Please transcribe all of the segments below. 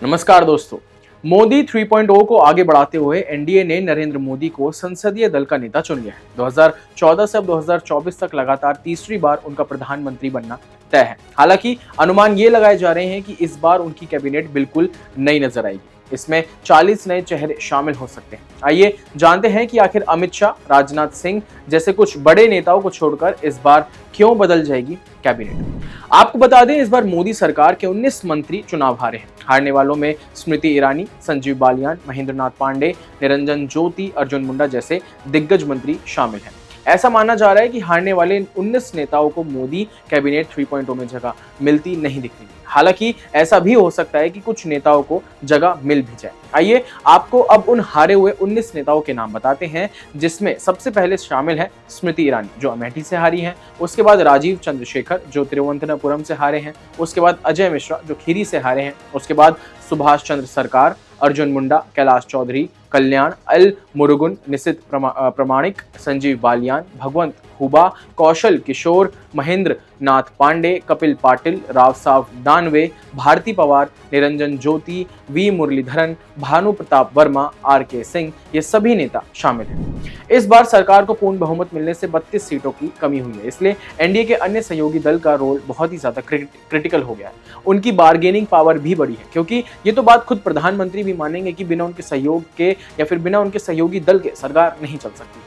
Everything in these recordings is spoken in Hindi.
नमस्कार दोस्तों। मोदी 3.0 को आगे बढ़ाते हुए एनडीए ने नरेंद्र मोदी को संसदीय दल का नेता चुन लिया है। 2014 से अब 2024 तक लगातार तीसरी बार उनका प्रधानमंत्री बनना तय है। हालांकि अनुमान ये लगाए जा रहे हैं कि इस बार उनकी कैबिनेट बिल्कुल नई नजर आएगी। इसमें 40 नए चेहरे शामिल हो सकते हैं। आइए जानते हैं कि आखिर अमित शाह, राजनाथ सिंह जैसे कुछ बड़े नेताओं को छोड़कर इस बार क्यों बदल जाएगी कैबिनेट। आपको बता दें, इस बार मोदी सरकार के 19 मंत्री चुनाव हारे हैं। हारने वालों में स्मृति ईरानी, संजीव बालियान, महेंद्र नाथ पांडे, निरंजन ज्योति, अर्जुन मुंडा जैसे दिग्गज मंत्री शामिल हैं। ऐसा माना जा रहा है कि हारने वाले इन 19 नेताओं को मोदी कैबिनेट 3.0 में जगह मिलती नहीं दिख रही। हालांकि ऐसा भी हो सकता है कि कुछ नेताओं को जगह मिल भी जाए। आइए आपको अब उन हारे हुए 19 नेताओं के नाम बताते हैं, जिसमें सबसे पहले शामिल है स्मृति ईरानी, जो अमेठी से हारी हैं। उसके बाद राजीव चंद्रशेखर, जो तिरुवनंतपुरम से हारे हैं। उसके बाद अजय मिश्रा, जो खीरी से हारे हैं। उसके बाद सुभाष चंद्र सरकार, अर्जुन मुंडा, कैलाश चौधरी, कल्याण एल मुरुगन, निशित प्रमाणिक, संजीव बालियान, भगवंत हुबा, कौशल किशोर, महेंद्र नाथ पांडे, कपिल पाटिल, राव साहब दानवे, भारती पवार, निरंजन ज्योति, वी मुरलीधरन, भानु प्रताप वर्मा, आर के सिंह, ये सभी नेता शामिल हैं। इस बार सरकार को पूर्ण बहुमत मिलने से 32 सीटों की कमी हुई है। इसलिए एनडीए के अन्य सहयोगी दल का रोल बहुत ही ज्यादा क्रिटिकल हो गया है। उनकी बार्गेनिंग पावर भी बढ़ी है, क्योंकि ये तो बात खुद प्रधानमंत्री भी मानेंगे कि बिना उनके सहयोग के या फिर बिना उनके सहयोगी दल के सरकार नहीं चल सकती।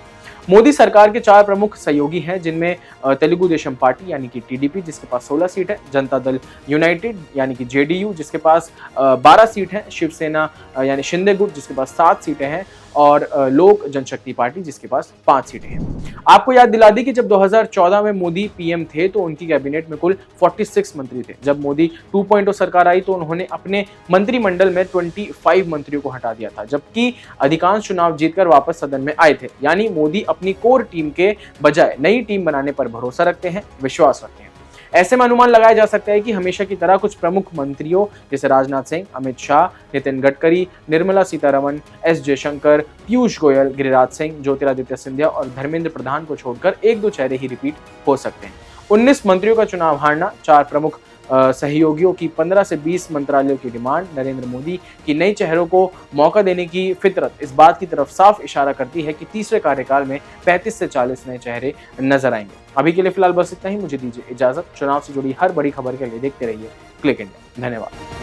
मोदी सरकार के 4 प्रमुख सहयोगी हैं, जिनमें तेलुगु देशम पार्टी यानी कि टीडीपी, जिसके पास 16 सीट है, जनता दल यूनाइटेड यानी कि जेडीयू, जिसके पास 12 सीट है, शिवसेना यानी शिंदे गुट, जिसके पास 7 सीटें हैं, और लोक जनशक्ति पार्टी, जिसके पास 5 सीटें हैं। आपको याद दिला दी कि जब 2014 में मोदी पीएम थे तो उनकी कैबिनेट में कुल 46 मंत्री थे। जब मोदी 2.0 सरकार आई तो उन्होंने अपने मंत्रिमंडल में 25 मंत्रियों को हटा दिया था, जबकि अधिकांश चुनाव जीतकर वापस सदन में आए थे। यानी मोदी अपनी कोर टीम के बजाय नई टीम बनाने पर भरोसा रखते हैं, विश्वास रखते हैं। ऐसे में अनुमान लगाया जा सकता है कि हमेशा की तरह कुछ प्रमुख मंत्रियों जैसे राजनाथ सिंह, अमित शाह, नितिन गडकरी, निर्मला सीतारमण, एस जयशंकर, पीयूष गोयल, गिरिराज सिंह, ज्योतिरादित्य सिंधिया और धर्मेंद्र प्रधान को छोड़कर 1-2 चेहरे ही रिपीट हो सकते हैं। 19 मंत्रियों का चुनाव हारना, 4 प्रमुख सहयोगियों की 15 से 20 मंत्रालयों की डिमांड, नरेंद्र मोदी की नए चेहरों को मौका देने की फितरत इस बात की तरफ साफ इशारा करती है कि तीसरे कार्यकाल में 35 से 40 नए चेहरे नजर आएंगे। अभी के लिए फिलहाल बस इतना ही। मुझे दीजिए इजाजत। चुनाव से जुड़ी हर बड़ी खबर के लिए देखते रहिए क्लिक इंडिया। धन्यवाद।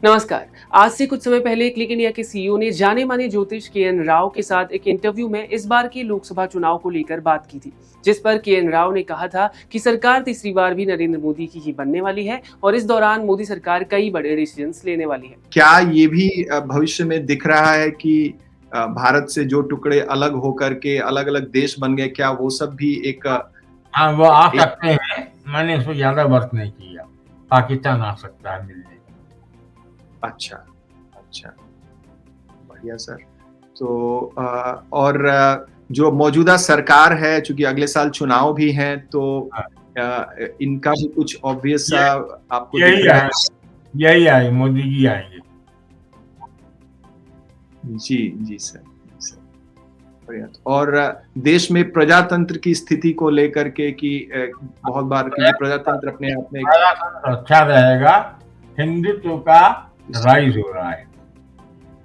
नमस्कार। आज से कुछ समय पहले क्लिक इंडिया के सीईओ ने जाने माने ज्योतिष के.एन. राव के साथ एक इंटरव्यू में इस बार के लोकसभा चुनाव को लेकर बात की थी, जिस पर के.एन. राव ने कहा था कि सरकार तीसरी बार भी नरेंद्र मोदी की ही बनने वाली है और इस दौरान मोदी सरकार कई बड़े डिसीजंस लेने वाली है। क्या ये भी भविष्य में दिख रहा है कि भारत से जो टुकड़े अलग होकर के अलग अलग देश बन गए, क्या वो सब भी एक हाँ, वो आ सकते हैं। मैंने इसको ज्यादा वर्क नहीं किया। पाकिस्तान आ सकता है मिलने। अच्छा, बढ़िया सर। तो और जो मौजूदा सरकार है, चूंकि अगले साल चुनाव भी हैं, तो इनका भी कुछ ऑब्वियस आपको यही आए, मोदी जी आएंगे। जी सर। और देश में प्रजातंत्र की स्थिति को लेकर के कि बहुत बार प्रजातंत्र अपने आप में अच्छा रहेगा, हिंदुत्व का राइज हो रहा है।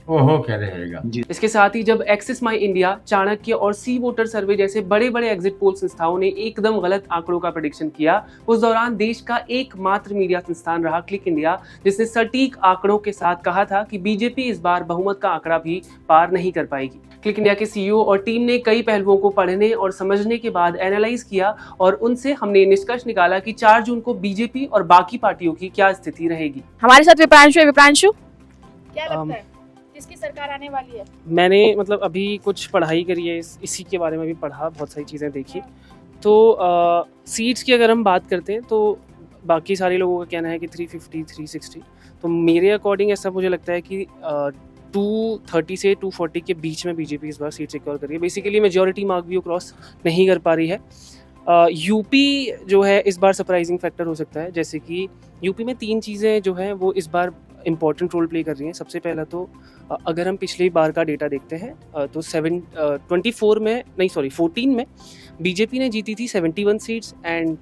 वो हो क्या रहेगा। इसके साथ ही जब एक्सिस माई इंडिया, चाणक्य और सी वोटर सर्वे जैसे बड़े बड़े एग्जिट पोल संस्थाओं ने एकदम गलत आंकड़ों का प्रेडिक्शन किया, उस दौरान देश का एकमात्र मीडिया संस्थान रहा क्लिक इंडिया, जिसने सटीक आंकड़ों के साथ कहा था कि बीजेपी इस बार बहुमत का आंकड़ा भी पार नहीं कर पाएगी। क्लिक इंडिया के सीईओ और टीम ने कई पहलुओं को पढ़ने और समझने के बाद एनालाइज किया और उनसे हमने निष्कर्ष निकाला कि 4 जून को बीजेपी और बाकी पार्टियों की क्या स्थिति रहेगी। हमारे साथ विप्रांशु है। विप्रांशु, क्या लगता है किसकी सरकार आने वाली है? मैंने मतलब अभी कुछ पढ़ाई करी है, इसी के बारे में भी पढ़ा, बहुत सारी चीज़ें देखी। तो सीट्स की अगर हम बात करते हैं तो बाकी सारे लोगों का कहना है कि 350 360, तो मेरे अकॉर्डिंग ऐसा मुझे लगता है कि 230 से 240 के बीच में बीजेपी इस बार सीट सिक्योर करी है। बेसिकली मेजॉरिटी मार्क भी वो क्रॉस नहीं कर पा रही है। यूपी जो है इस बार सरप्राइजिंग फैक्टर हो सकता है, जैसे कि यूपी में 3 चीज़ें जो हैं वो इस बार इम्पॉर्टेंट रोल प्ले कर रही हैं। सबसे पहला तो अगर हम पिछली बार का डेटा देखते हैं तो 14 में बीजेपी ने जीती थी 71 सीट्स एंड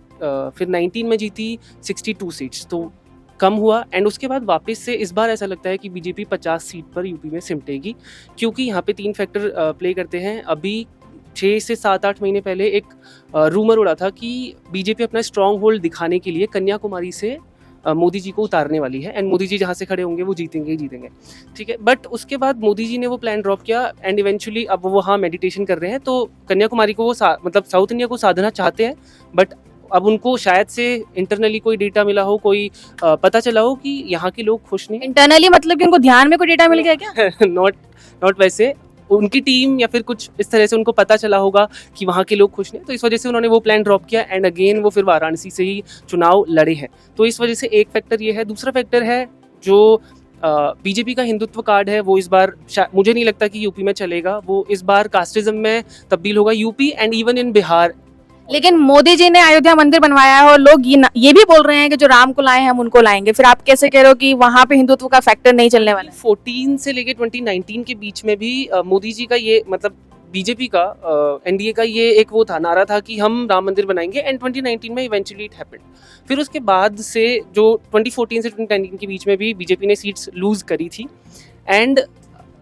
फिर 19 में जीती 62 सीट्स, तो कम हुआ। एंड उसके बाद वापस से इस बार ऐसा लगता है कि बीजेपी 50 सीट पर यूपी में सिमटेगी, क्योंकि यहाँ पे 3 फैक्टर प्ले करते हैं। अभी 6 से 7-8 महीने पहले एक रूमर उड़ा था कि बीजेपी अपना स्ट्रॉन्ग होल्ड दिखाने के लिए कन्याकुमारी से मोदी जी को उतारने वाली है एंड मोदी जी जहाँ से खड़े होंगे वो जीतेंगे ही जीतेंगे, ठीक है। बट उसके बाद मोदी जी ने वो प्लान ड्रॉप किया एंड इवेंचुअली अब वो वहाँ मेडिटेशन कर रहे हैं, तो कन्याकुमारी को वो मतलब साउथ इंडिया को साधना चाहते हैं, बट अब उनको शायद से इंटरनली कोई डेटा मिला हो, कोई पता चला हो कि यहाँ के लोग खुश नहीं। इंटरनली मतलब कि उनको ध्यान में कोई डेटा मिल गया क्या? नॉट वैसे, उनकी टीम या फिर कुछ इस तरह से उनको पता चला होगा कि वहाँ के लोग खुश नहीं, तो इस वजह से उन्होंने वो प्लान ड्रॉप किया एंड अगेन वो फिर वाराणसी से ही चुनाव लड़े हैं। तो इस वजह से एक फैक्टर ये है। दूसरा फैक्टर है जो बीजेपी का हिंदुत्व कार्ड है, वो इस बार मुझे नहीं लगता कि यूपी में चलेगा, वो इस बार कास्टिज्म में तब्दील होगा UP and even in Bihar. लेकिन मोदी जी ने अयोध्या मंदिर बनवाया है और लोग ये भी बोल रहे हैं कि जो राम को लाए हैं हम उनको लाएंगे, फिर आप कैसे कह रहे हो कि वहां पे हिंदुत्व का फैक्टर नहीं चलने वाला? 14 से लेके 2019 के बीच में भी मोदी जी का ये मतलब बीजेपी का एनडीए का ये एक वो था, नारा था कि हम राम मंदिर बनाएंगे एंड 2019 में इवेंचुअली इट हैपेंड। फिर उसके बाद से जो 2014 से 2019 के बीच में भी बीजेपी ने सीट्स लूज करी थी एंड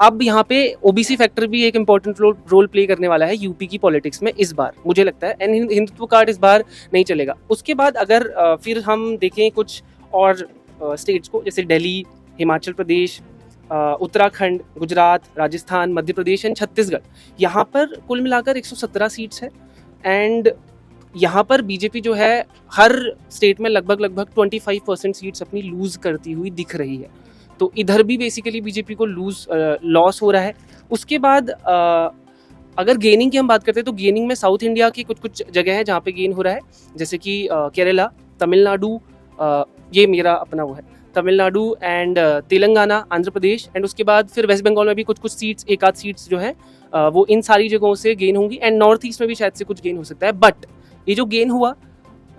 अब यहाँ पे ओबीसी फैक्टर भी एक इम्पॉर्टेंट रोल प्ले करने वाला है यूपी की पॉलिटिक्स में इस बार, मुझे लगता है। एंड हिंदुत्व कार्ड इस बार नहीं चलेगा। उसके बाद अगर फिर हम देखें कुछ और स्टेट्स को, जैसे दिल्ली, हिमाचल प्रदेश, उत्तराखंड, गुजरात, राजस्थान, मध्य प्रदेश एंड छत्तीसगढ़, यहाँ पर कुल मिलाकर 117 सीट्स है एंड यहाँ पर बीजेपी जो है हर स्टेट में लगभग 25% सीट्स अपनी लूज करती हुई दिख रही है। तो इधर भी बेसिकली बीजेपी को लॉस हो रहा है। उसके बाद अगर गेनिंग की हम बात करते हैं तो गेनिंग में साउथ इंडिया की कुछ जगह है जहाँ पे गेन हो रहा है, जैसे कि केरला, तमिलनाडु, ये मेरा अपना वो है, तमिलनाडु एंड तेलंगाना, आंध्र प्रदेश एंड उसके बाद फिर वेस्ट बंगाल में भी कुछ सीट्स, एक आध सीट्स जो है वो इन सारी जगहों से गेन होंगी एंड नॉर्थ ईस्ट में भी शायद से कुछ गेन हो सकता है। बट ये जो गेन हुआ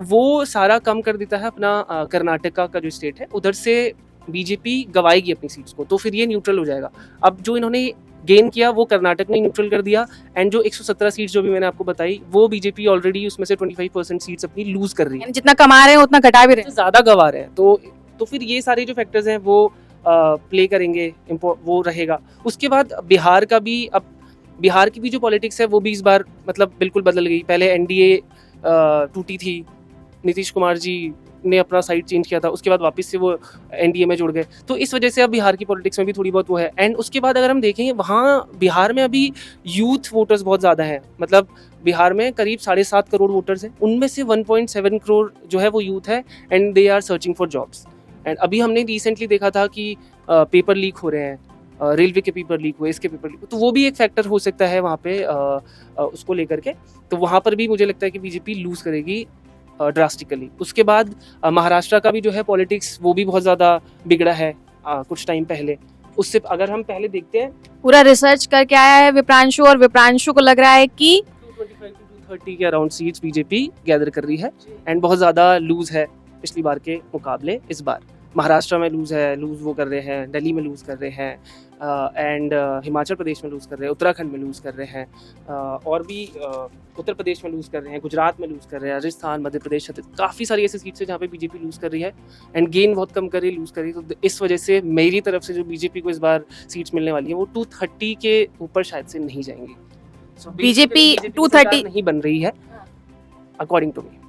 वो सारा कम कर देता है अपना कर्नाटका का जो स्टेट है, उधर से बीजेपी गवाएगी अपनी सीट्स को, तो फिर ये न्यूट्रल हो जाएगा। अब जो इन्होंने गेन किया वो कर्नाटक ने न्यूट्रल कर दिया एंड जो 117 सीट्स जो भी मैंने आपको बताई वो बीजेपी ऑलरेडी उसमें से 25% सीट्स अपनी लूज कर रही है, जितना कमा रहे हैं उतना घटा भी रहे हैं, ज़्यादा गवा रहे हैं। तो फिर ये सारे जो फैक्टर्स हैं वो प्ले करेंगे, वो रहेगा। उसके बाद बिहार का भी, अब बिहार की भी जो पॉलिटिक्स है वो भी इस बार मतलब बिल्कुल बदल गई। पहले एनडीए टूटी थी, नीतीश कुमार जी ने अपना साइड चेंज किया था, उसके बाद वापस से वो एनडीए में जुड़ गए, तो इस वजह से अब बिहार की पॉलिटिक्स में भी थोड़ी बहुत वो है। एंड उसके बाद अगर हम देखेंगे वहाँ बिहार में अभी यूथ वोटर्स बहुत ज़्यादा हैं, मतलब बिहार में करीब 7.5 करोड़ वोटर्स हैं, उनमें से 1.7 करोड़ जो है वो यूथ है and they are searching for jobs. And अभी हमने रिसेंटली देखा था कि पेपर लीक हो रहे हैं, रेलवे के पेपर लीक हुए, इसके पेपर लीक, तो वो भी एक फैक्टर हो सकता है वहाँ पे उसको लेकर के। तो वहाँ पर भी मुझे लगता है कि बीजेपी लूज करेगी ड्रास्टिकली। उसके बाद महाराष्ट्र का भी जो है पॉलिटिक्स वो भी बहुत ज़्यादा बिगड़ा है कुछ टाइम पहले, उससे अगर हम पहले देखते हैं। पूरा रिसर्च करके आया है विप्रांशु, और विप्रांशु को लग रहा है कि 225 to 230 के अराउंड सीट्स बीजेपी गैदर कर रही है एंड बहुत ज़्यादा लूज है पिछली बार के मुकाबले इस बार। महाराष्ट्र में लूज़ वो कर रहे हैं, दिल्ली में लूज़ कर रहे हैं, एंड हिमाचल प्रदेश में लूज़ कर रहे हैं, उत्तराखंड में लूज़ कर रहे हैं, और भी उत्तर प्रदेश में लूज़ कर रहे हैं, गुजरात में लूज़ कर रहे हैं, राजस्थान, मध्य प्रदेश, छत्तीसगढ़, काफ़ी सारी ऐसी सीट्स है जहाँ पे बीजेपी लूज़ कर रही है एंड गेन बहुत कम कर रही है, लूज़ कर रही है। तो इस वजह से मेरी तरफ से जो बीजेपी को इस बार सीट्स मिलने वाली है वो 230 के ऊपर शायद से नहीं जाएंगी। So, बीजेपी basically, 230 नहीं बन रही है अकॉर्डिंग टू मी।